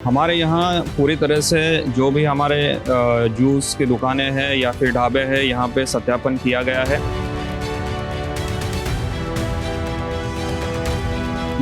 हमारे यहाँ पूरी तरह से जो भी हमारे जूस की दुकानें हैं या फिर ढाबे हैं, यहाँ पे सत्यापन किया गया है।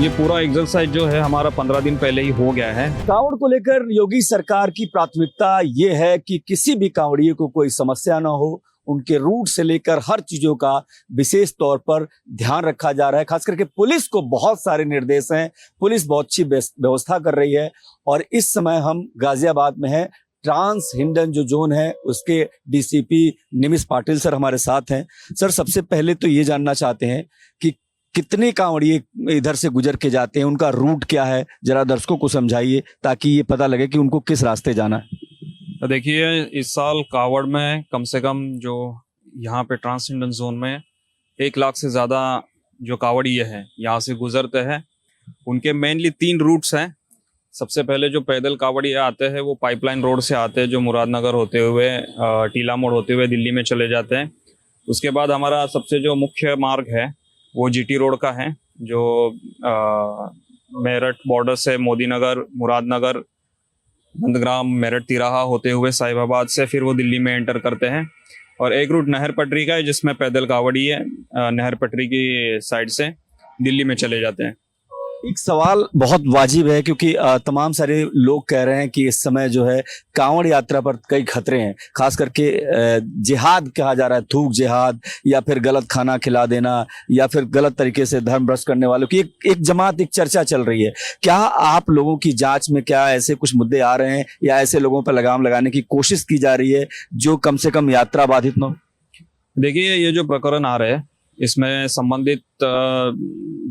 ये पूरा एक्सरसाइज जो है हमारा 15 दिन पहले ही हो गया है। कांवड़ को लेकर योगी सरकार की प्राथमिकता ये है कि किसी भी कांवड़िए को कोई समस्या ना हो। उनके रूट से लेकर हर चीजों का विशेष तौर पर ध्यान रखा जा रहा है। खास करके पुलिस को बहुत सारे निर्देश हैं। पुलिस बहुत अच्छी व्यवस्था कर रही है। और इस समय हम गाजियाबाद में हैं। ट्रांस हिंडन जो जोन है उसके डीसीपी निमिष पाटिल सर हमारे साथ हैं। सर, सबसे पहले तो ये जानना चाहते हैं कि कितने कांवड़िए इधर से गुजर के जाते हैं, उनका रूट क्या है, जरा दर्शकों को समझाइए ताकि ये पता लगे कि उनको किस रास्ते जाना है। तो देखिए, इस साल कावड़ में कम से कम जो यहाँ पे ट्रांस हिंडन जोन में 1 लाख से ज़्यादा जो कावड़िए हैं यहाँ से गुजरते हैं। उनके मेनली 3 रूट्स हैं। सबसे पहले जो पैदल कावड़िए आते हैं वो पाइपलाइन रोड से आते हैं, जो मुरादनगर होते हुए टीला मोड़ होते हुए दिल्ली में चले जाते हैं। उसके बाद हमारा सबसे जो मुख्य मार्ग है वो जीटी रोड का है, जो मेरठ बॉर्डर से मोदीनगर, मुरादनगर, नंदग्राम, मेरठ तिराहा होते हुए साहिबाबाद से फिर वो दिल्ली में एंटर करते हैं। और एक रूट नहर पटरी का है जिसमें पैदल कावड़िए नहर पटरी की साइड से दिल्ली में चले जाते हैं। एक सवाल बहुत वाजिब है क्योंकि तमाम सारे लोग कह रहे हैं कि इस समय जो है कांवड़ यात्रा पर कई खतरे हैं। खास करके जिहाद कहा जा रहा है, थूक जिहाद, या फिर गलत खाना खिला देना, या फिर गलत तरीके से धर्म भ्रष्ट करने वालों की एक जमात, एक चर्चा चल रही है। क्या आप लोगों की जांच में क्या ऐसे कुछ मुद्दे आ रहे हैं या ऐसे लोगों पर लगाम लगाने की कोशिश की जा रही है जो कम से कम यात्रा बाधित न हो? देखिए, ये जो प्रकरण आ रहे हैं इसमें संबंधित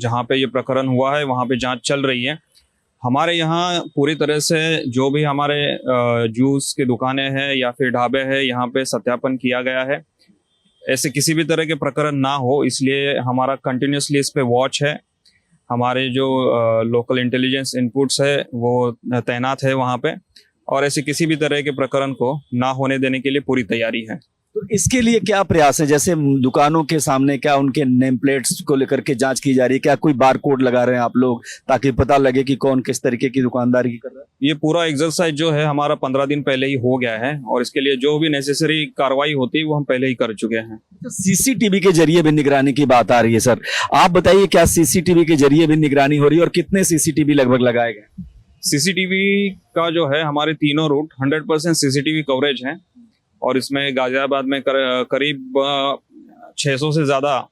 जहाँ पे ये प्रकरण हुआ है वहाँ पे जांच चल रही है। हमारे यहाँ पूरी तरह से जो भी हमारे जूस की दुकानें हैं या फिर ढाबे हैं यहाँ पे सत्यापन किया गया है। ऐसे किसी भी तरह के प्रकरण ना हो इसलिए हमारा कंटिन्यूसली इस पे वॉच है। हमारे जो लोकल इंटेलिजेंस इनपुट्स है वो तैनात है वहाँ पे, और ऐसे किसी भी तरह के प्रकरण को ना होने देने के लिए पूरी तैयारी है। तो इसके लिए क्या प्रयास है? जैसे दुकानों के सामने क्या उनके नेम प्लेट्स को लेकर के जांच की जा रही है? क्या कोई बार कोड लगा रहे हैं आप लोग ताकि पता लगे कि कौन किस तरीके की दुकानदारी कर रहा है? ये पूरा एक्सरसाइज जो है हमारा 15 दिन पहले ही हो गया है और इसके लिए जो भी नेसेसरी कार्रवाई होती है वो हम पहले ही कर चुके हैं। तो सीसीटीवी के जरिए भी निगरानी की बात आ रही है। सर, आप बताइए, क्या सीसीटीवी के जरिए भी निगरानी हो रही है और कितने सीसीटीवी लगभग लगाए गए? सीसीटीवी का जो है हमारे तीनों रूट 100% सीसीटीवी कवरेज है और इसमें गाजियाबाद में करीब 600 से ज़्यादा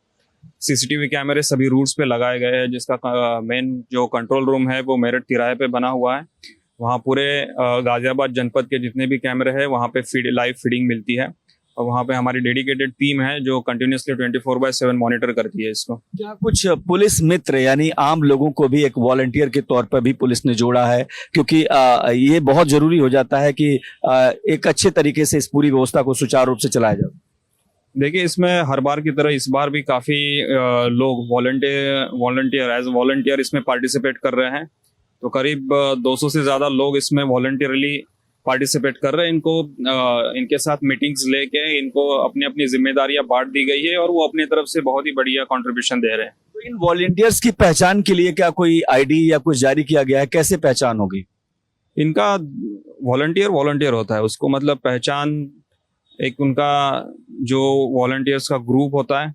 सीसीटीवी कैमरे सभी रूट्स पे लगाए गए हैं, जिसका मेन जो कंट्रोल रूम है वो मेरठ तिराहे पे बना हुआ है। वहाँ पूरे गाजियाबाद जनपद के जितने भी कैमरे हैं वहाँ पे लाइव फीडिंग मिलती है और वहाँ पे हमारी डेडिकेटेड टीम है जो कंटिन्यूसली 24/7 मॉनिटर करती है इसको। क्या कुछ पुलिस मित्र यानी आम लोगों को भी एक वॉलंटियर के तौर पर भी पुलिस ने जोड़ा है? क्योंकि ये बहुत जरूरी हो जाता है कि एक अच्छे तरीके से इस पूरी व्यवस्था को सुचारू रूप से चलाया जाए। देखिए, इसमें हर बार की तरह इस बार भी काफ़ी लोग वॉलंटियर इसमें पार्टिसिपेट कर रहे हैं। तो करीब 200 से ज़्यादा लोग इसमें वॉलंटियरली पार्टिसिपेट कर रहे हैं। इनके साथ मीटिंग्स लेके इनको अपनी अपनी जिम्मेदारियां बांट दी गई है और वो अपनी तरफ से बहुत ही बढ़िया कंट्रीब्यूशन दे रहे हैं। तो इन वॉलंटियर्स की पहचान के लिए क्या कोई आईडी या कुछ जारी किया गया है? कैसे पहचान होगी इनका? वॉलंटियर होता है, उसको मतलब पहचान एक उनका जो वॉलंटियर्स का ग्रुप होता है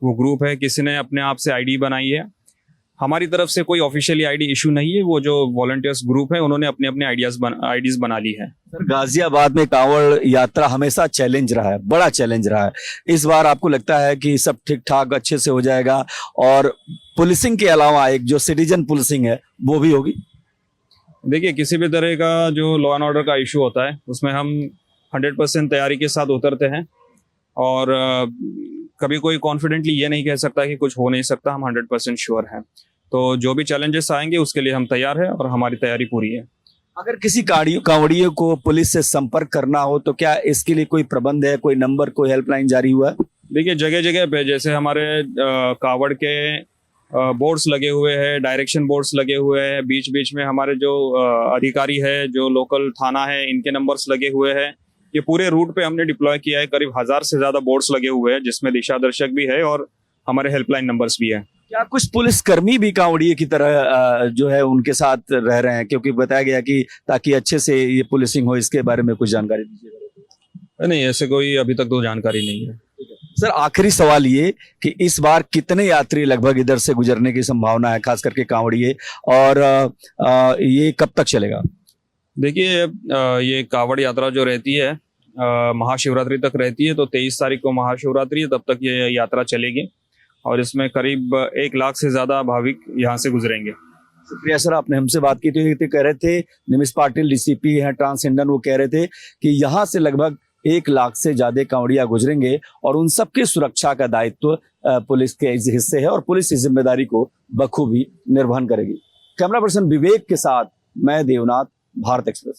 वो ग्रुप है, किसी ने अपने आप से आईडी बनाई है। हमारी तरफ से कोई ऑफिशियली आईडी इशू नहीं है। वो जो वॉलंटियर्स ग्रुप है उन्होंने अपने अपने आईडीज बना ली है। सर, गाजियाबाद में कांवड़ यात्रा हमेशा चैलेंज रहा है, बड़ा चैलेंज रहा है। इस बार आपको लगता है कि सब ठीक ठाक अच्छे से हो जाएगा और पुलिसिंग के अलावा एक जो सिटीजन पुलिसिंग है वो भी होगी? देखिए, किसी भी तरह का जो लॉ एंड ऑर्डर का इशू होता है उसमें हम 100% तैयारी के साथ उतरते हैं और कभी कोई कॉन्फिडेंटली ये नहीं कह सकता कि कुछ हो नहीं सकता। हम 100% श्योर हैं। तो जो भी चैलेंजेस आएंगे उसके लिए हम तैयार हैं और हमारी तैयारी पूरी है। अगर किसी कांवड़िए को पुलिस से संपर्क करना हो तो क्या इसके लिए कोई प्रबंध है, कोई नंबर, कोई हेल्पलाइन जारी हुआ है? देखिए, जगह जगह पे जैसे हमारे कावड़ के बोर्ड्स लगे हुए हैं, डायरेक्शन बोर्ड्स लगे हुए हैं। बीच बीच में हमारे जो अधिकारी है, जो लोकल थाना है, इनके नंबर्स लगे हुए हैं। ये पूरे रूट पे हमने डिप्लॉय किया है। करीब 1000 से ज़्यादा बोर्ड्स लगे हुए हैं जिसमें दिशा दर्शक भी है और हमारे हेल्पलाइन नंबर्स भी है। क्या कुछ पुलिसकर्मी भी कांवड़िए की तरह जो है उनके साथ रह रहे हैं, क्योंकि बताया गया कि ताकि अच्छे से ये पुलिसिंग हो, इसके बारे में कुछ जानकारी दीजिएगा। नहीं, ऐसे कोई अभी तक तो जानकारी नहीं है। सर, आखिरी सवाल ये कि इस बार कितने यात्री लगभग इधर से गुजरने की संभावना है, खास करके कांवड़िए, और ये कब तक चलेगा? देखिए, ये कावड़ यात्रा जो रहती है महाशिवरात्रि तक रहती है, तो 23 तारीख को महाशिवरात्रि है, तब तक ये यात्रा चलेगी और इसमें करीब 1 लाख से ज्यादा भाविक यहाँ से गुजरेंगे। शुक्रिया सर, आपने हमसे बात की थी, कह रहे थे निमिष पाटिल डीसीपी हैं ट्रांस इंडियन, वो कह रहे थे कि यहाँ से लगभग 1 लाख से ज्यादा कांवड़िया गुजरेंगे और उन सबके सुरक्षा का दायित्व पुलिस के हिस्से है और पुलिस इस जिम्मेदारी को बखूबी निर्वहन करेगी। कैमरा पर्सन विवेक के साथ मैं देवनाथ, भारत एक्सप्रेस।